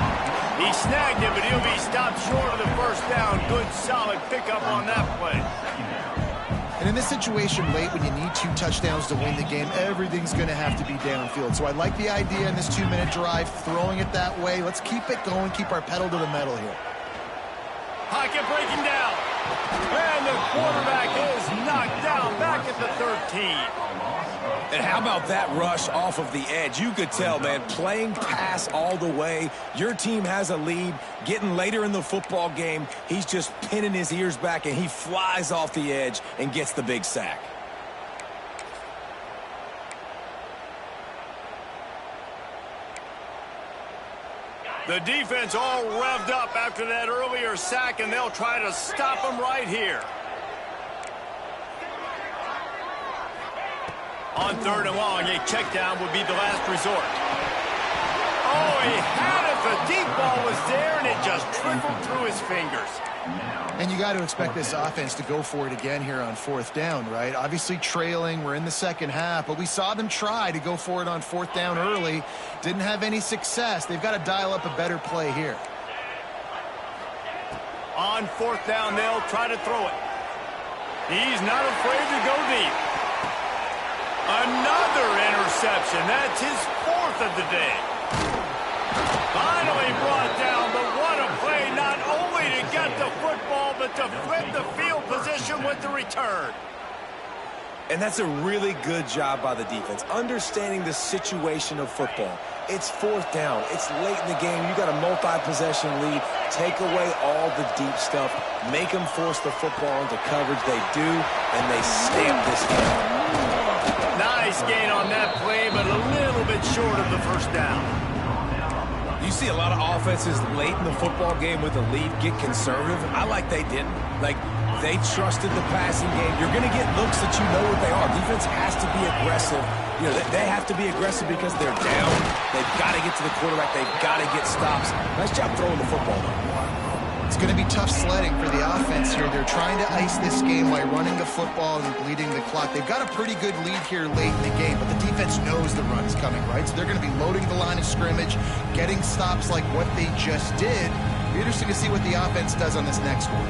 He snagged it, but he'll be stopped short of the first down. Good, solid pickup on that play. And in this situation late when you need 2 touchdowns to win the game, everything's going to have to be downfield. So I like the idea in this 2-minute drive, throwing it that way. Let's keep it going, keep our pedal to the metal here. Pocket breaking down. And the quarterback is knocked down back at the 13. And how about that rush off of the edge? You could tell, man, playing pass all the way. Your team has a lead. Getting later in the football game, he's just pinning his ears back, and he flies off the edge and gets the big sack. The defense all revved up after that earlier sack, and they'll try to stop him right here. On 3rd and long, a check down would be the last resort. Oh, he had it. The deep ball was there, and it just trickled through his fingers. And you got to expect this offense to go for it again here on 4th down, right? Obviously trailing, we're in the second half, but we saw them try to go for it on 4th down early. Didn't have any success. They've got to dial up a better play here. On 4th down, they'll try to throw it. He's not afraid to go deep. Another interception. That's his 4th of the day. Finally brought down, but what a play, not only to get the football, but to flip the field position with the return. And that's a really good job by the defense, understanding the situation of football. It's 4th down. It's late in the game. You got a multi-possession lead. Take away all the deep stuff. Make them force the football into coverage. They do, and they stamp this game. Nice gain on that play, but a little bit short of the first down. You see a lot of offenses late in the football game with a lead get conservative. I like they didn't. Like, they trusted the passing game. You're going to get looks that you know what they are. Defense has to be aggressive. You know, they have to be aggressive because they're down. They've got to get to the quarterback. They've got to get stops. Nice job throwing the football, though. It's going to be tough sledding for the offense here. They're trying to ice this game by running the football and bleeding the clock. They've got a pretty good lead here late in the game, but the defense knows the run's coming, right? So they're going to be loading the line of scrimmage, getting stops like what they just did. It'll be interesting to see what the offense does on this next one.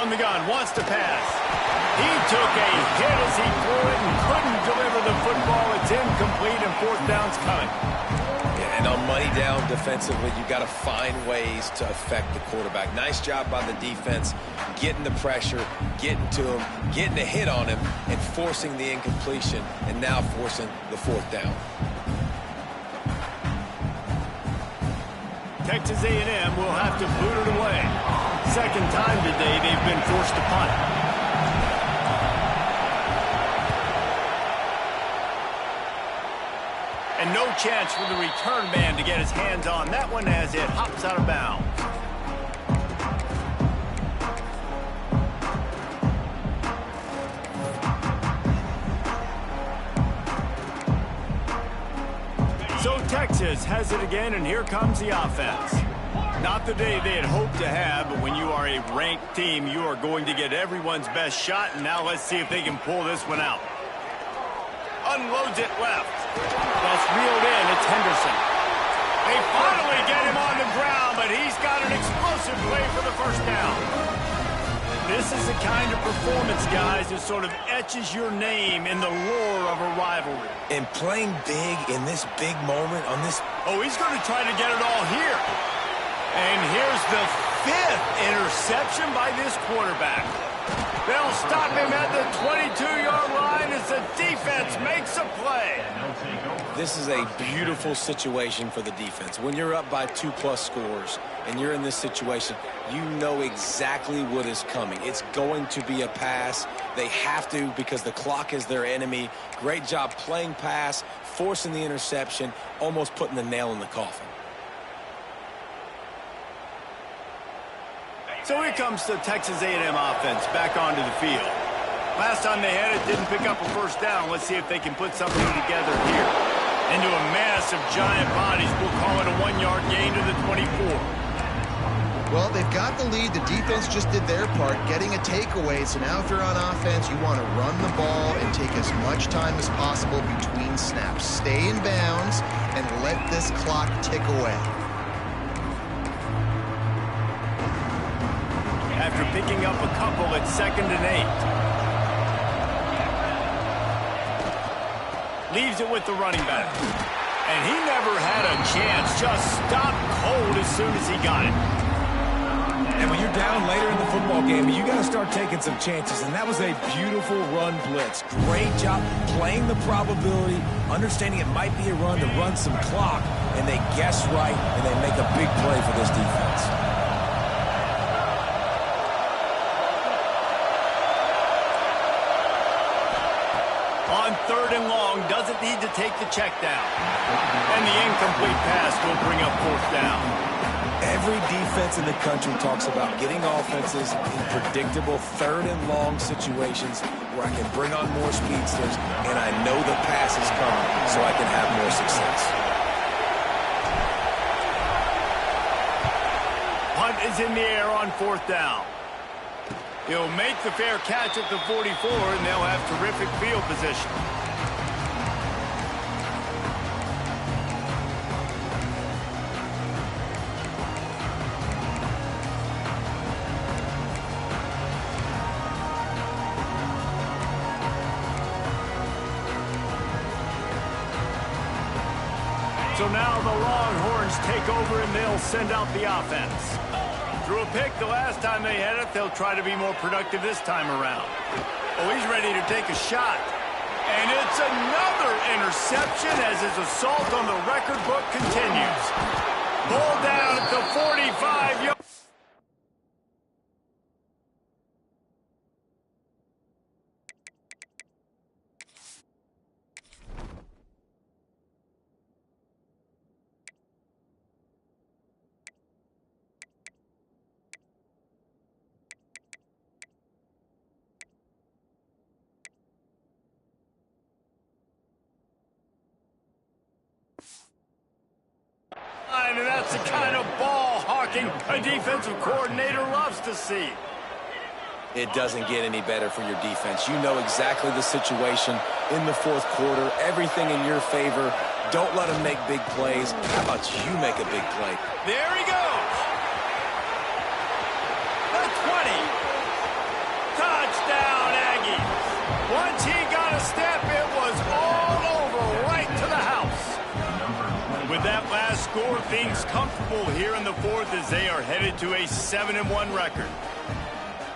From the gun, wants to pass. He took a hit as he threw it and couldn't deliver the football. It's incomplete and fourth down's coming. Yeah, and on money down defensively, you got to find ways to affect the quarterback. Nice job by the defense, getting the pressure, getting to him, getting a hit on him, and forcing the incompletion, and now forcing the fourth down. Texas A&M will have to boot it away. Second time today they've been forced to punt. And no chance for the return man to get his hands on that one as it hops out of bounds. So Texas has it again, and here comes the offense. Not the day they had hoped to have, but when you are a ranked team, you are going to get everyone's best shot, and now let's see if they can pull this one out. Unloads it left. That's reeled in. It's Henderson. They finally get him on the ground, but he's got an explosive play for the first down. This is the kind of performance, guys, that sort of etches your name in the lore of a rivalry. And playing big in this big moment on this... Oh, he's going to try to get it all here. And here's the fifth interception by this quarterback. They'll stop him at the 22-yard line as the defense makes a play. This is a beautiful situation for the defense. When you're up by 2+ scores and you're in this situation, you know exactly what is coming. It's going to be a pass. They have to because the clock is their enemy. Great job playing pass, forcing the interception, almost putting the nail in the coffin. So here comes the Texas A&M offense back onto the field. Last time they had it, didn't pick up a first down. Let's see if they can put something together here. Into a mass of giant bodies. We'll call it a 1-yard gain to the 24. Well, they've got the lead. The defense just did their part, getting a takeaway. So now if you're on offense, you want to run the ball and take as much time as possible between snaps. Stay in bounds and let this clock tick away. After picking up a couple at 2nd and 8. Leaves it with the running back. And he never had a chance. Just stopped cold as soon as he got it. And when you're down later in the football game, you got to start taking some chances. And that was a beautiful run blitz. Great job playing the probability, understanding it might be a run to run some clock. And they guess right, and they make a big play for this defense. On 3rd and long, doesn't need to take the check down. And the incomplete pass will bring up 4th down. Every defense in the country talks about getting offenses in predictable 3rd and long situations where I can bring on more speedsters and I know the pass is coming so I can have more success. Punt is in the air on 4th down. He'll make the fair catch at the 44, and they'll have terrific field position. So now the Longhorns take over, and they'll send out the offense. Threw a pick the last time they had it. They'll try to be more productive this time around. Oh, he's ready to take a shot. And it's another interception as his assault on the record book continues. Ball down at the 45-yard. And that's the kind of ball hawking a defensive coordinator loves to see. It doesn't get any better for your defense. You know exactly the situation in the 4th quarter, everything in your favor. Don't let them make big plays. How about you make a big play? There he goes. The 20. score things comfortable here in the fourth as they are headed to a 7-1 record.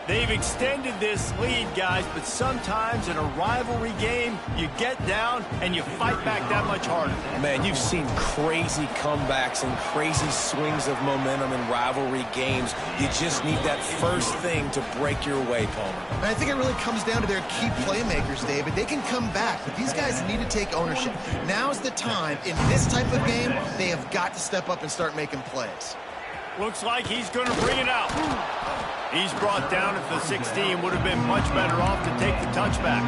They've extended this lead, guys, but sometimes in a rivalry game, you get down and you fight back that much harder. Man, you've seen crazy comebacks and crazy swings of momentum in rivalry games. You just need that first thing to break your way, Palmer. And I think it really comes down to their key playmakers, David. They can come back, but these guys need to take ownership. Now's the time. In this type of game, they have got to step up and start making plays. Looks like he's going to bring it out. He's brought down at the 16. Would have been much better off to take the touchback.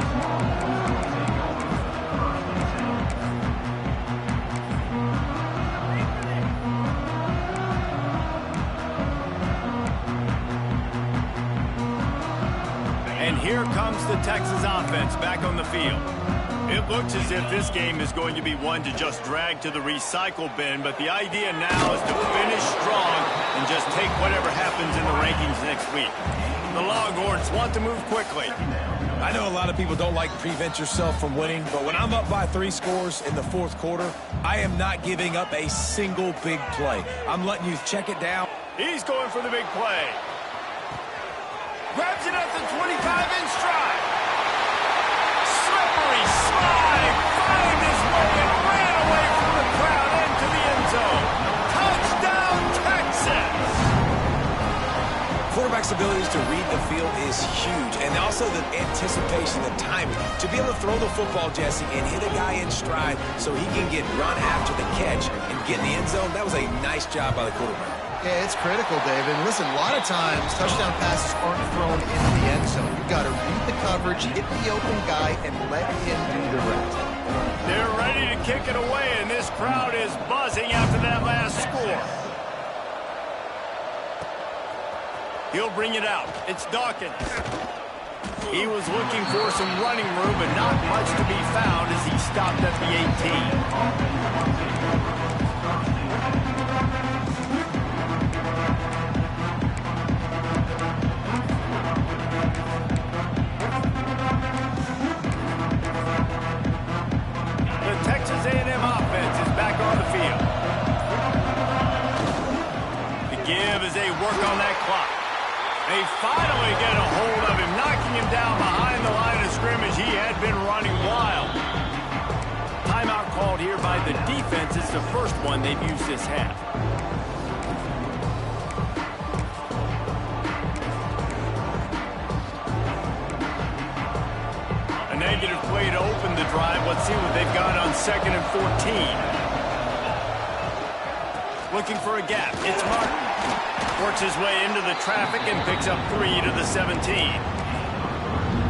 And here comes the Texas offense back on the field. It looks as if this game is going to be one to just drag to the recycle bin, but the idea now is to finish strong and just take whatever happens in the rankings next week. The Longhorns want to move quickly. I know a lot of people don't like to prevent yourself from winning, but when I'm up by 3 scores in the fourth quarter, I am not giving up a single big play. I'm letting you check it down. He's going for the big play. Grabs it at the 25 in stride. Slippery slide, found his way and ran away from the crowd into the end zone. Touchdown, Texas! Quarterback's abilities to read the field is huge, and also the anticipation, the timing. To be able to throw the football, Jesse, and hit a guy in stride so he can get run after the catch and get in the end zone, that was a nice job by the quarterback. Yeah, it's critical, David. Listen, a lot of times touchdown passes aren't thrown into the end zone. You've got to read the coverage, hit the open guy, and let him do the rest. They're ready to kick it away, and this crowd is buzzing after that last score. He'll bring it out. It's Dawkins. He was looking for some running room, but not much to be found as he stopped at the 18. A&M offense is back on the field. The give as they work on that clock. They finally get a hold of him, knocking him down behind the line of scrimmage. He had been running wild. Timeout called here by the defense. It's the first one they've used this half. Negative play to open the drive. Let's see what they've got on 2nd and 14. Looking for a gap. It's Martin. Works his way into the traffic and picks up 3 to the 17.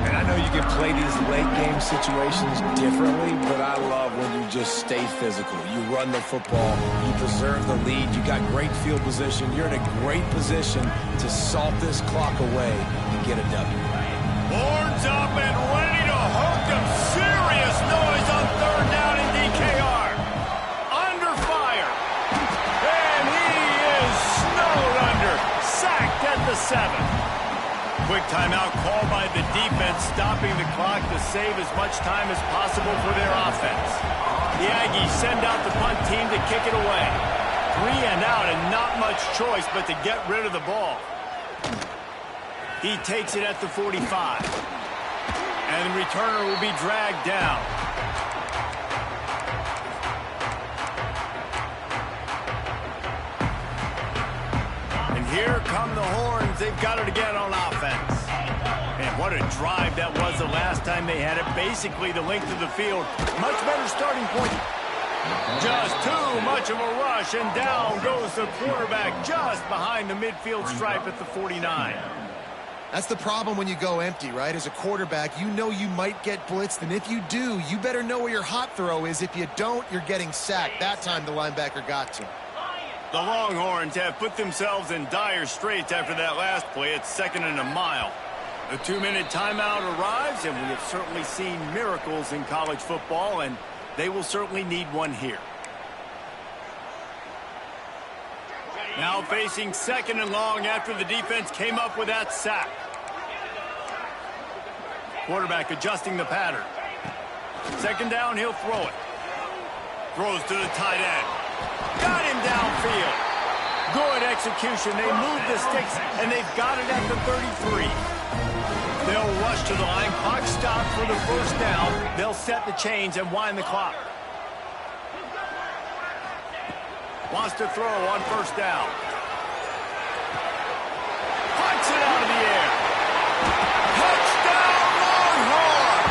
And I know you can play these late game situations differently, but I love when you just stay physical. You run the football. You preserve the lead. You got great field position. You're in a great position to salt this clock away and get a W. Horns up and ready to hook him. Serious noise on 3rd down in DKR. Under fire. And he is snowed under. Sacked at the 7. Quick timeout called by the defense, stopping the clock to save as much time as possible for their offense. The Aggies send out the punt team to kick it away. 3 and out and not much choice but to get rid of the ball. He takes it at the 45. And the returner will be dragged down. And here come the Horns. They've got it again on offense. And what a drive that was the last time they had it. Basically the length of the field. Much better starting point. Just too much of a rush. And down goes the quarterback just behind the midfield stripe at the 49. That's the problem when you go empty, right? As a quarterback, you know you might get blitzed, and if you do, you better know where your hot throw is. If you don't, you're getting sacked. That time the linebacker got to him. The Longhorns have put themselves in dire straits after that last play. It's 2nd and a mile. The 2-minute timeout arrives, and we have certainly seen miracles in college football, and they will certainly need one here. Now facing 2nd and long after the defense came up with that sack. Quarterback adjusting the pattern. 2nd down, he'll throw it. Throws to the tight end. Got him downfield. Good execution. They moved the sticks, and they've got it at the 33. They'll rush to the line. Clock stopped for the first down. They'll set the chains and wind the clock. Wants to throw on first down. Punts it out of the air. Touchdown, Longhorn!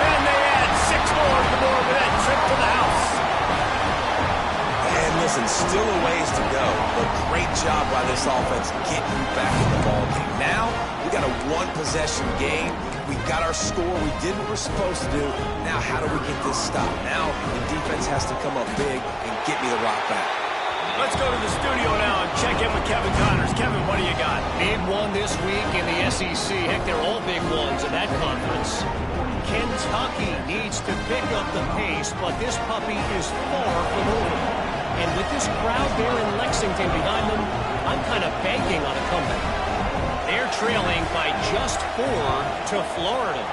And they add 6 more to the board with that trip to the house. And listen, still a ways to go, but great job by this offense getting you back in the ballgame. Now, we got a one-possession game. We got our score. We did what we're supposed to do. Now, how do we get this stopped? Now, the defense has to come up big and get me the rock back. Let's go to the studio now and check in with Kevin Connors. Kevin, what do you got? Big one this week in the SEC. Heck, they're all big ones in that conference. Kentucky needs to pick up the pace, but this puppy is far from over. And with this crowd there in Lexington behind them, I'm kind of banking on a comeback. They're trailing by just 4 to Florida.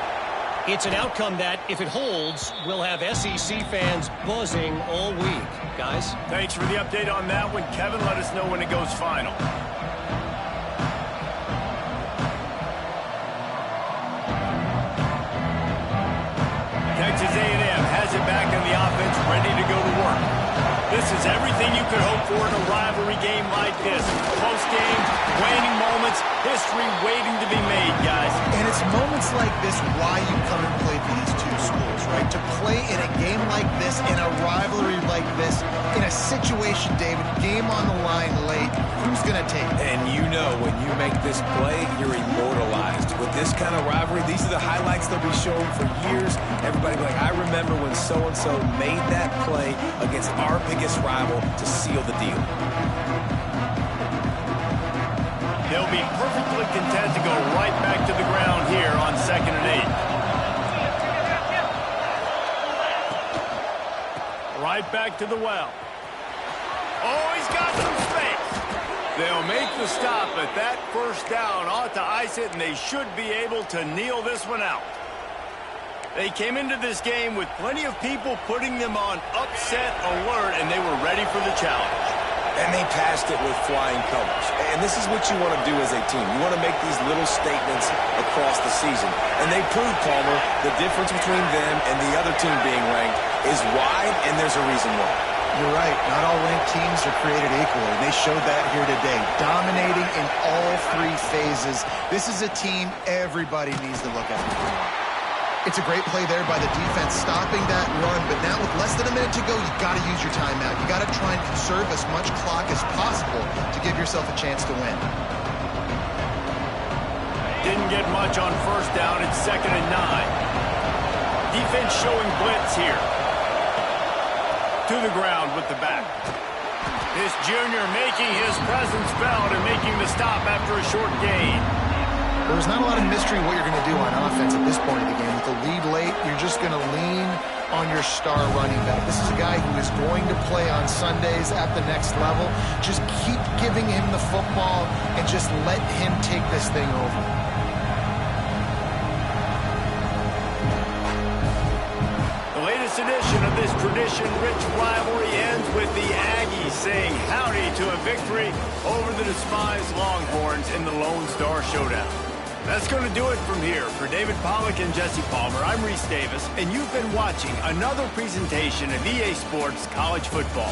It's an outcome that, if it holds, will have SEC fans buzzing all week. Guys? Thanks for the update on that one, Kevin. Let us know when it goes final. Texas A&M has it back in the offense, ready to go to work. This is everything you could hope for in a rivalry game like this. Close games, waning moments, history waiting to be made, guys. And it's moments like this why you come and play for these two schools, right? To play in a game like this, in a rivalry like this, in a situation, David, game on the line late, who's going to take it? And you know when you make this play, you're immortalized. With this kind of rivalry, these are the highlights they'll be showing for years. Everybody will be like, I remember when so-and-so made that play against our biggest rival to seal the deal. They'll be perfectly content to go right back to the ground here on 2nd and 8. Right back to the well. Oh, he's got some space. They'll make the stop, but that first down ought to ice it, and they should be able to kneel this one out. They came into this game with plenty of people putting them on upset alert, and they were ready for the challenge. And they passed it with flying colors. And this is what you want to do as a team. You want to make these little statements across the season. And they proved, Palmer, the difference between them and the other team being ranked is wide, and there's a reason why. You're right. Not all ranked teams are created equal, and they showed that here today. Dominating in all 3 phases. This is a team everybody needs to look at. It's a great play there by the defense, stopping that run. But now with less than a minute to go, you've got to use your timeout. You've got to try and conserve as much clock as possible to give yourself a chance to win. Didn't get much on first down. It's 2nd and 9. Defense showing blitz here. To the ground with the back. This junior making his presence felt and making the stop after a short gain. There's not a lot of mystery what you're going to do on offense at this point of the game. With the lead late, you're just going to lean on your star running back. This is a guy who is going to play on Sundays at the next level. Just keep giving him the football and just let him take this thing over. The latest edition of this tradition-rich rivalry ends with the Aggies saying howdy to a victory over the despised Longhorns in the Lone Star Showdown. That's going to do it from here. For David Pollack and Jesse Palmer, I'm Reese Davis, and you've been watching another presentation of EA Sports College Football.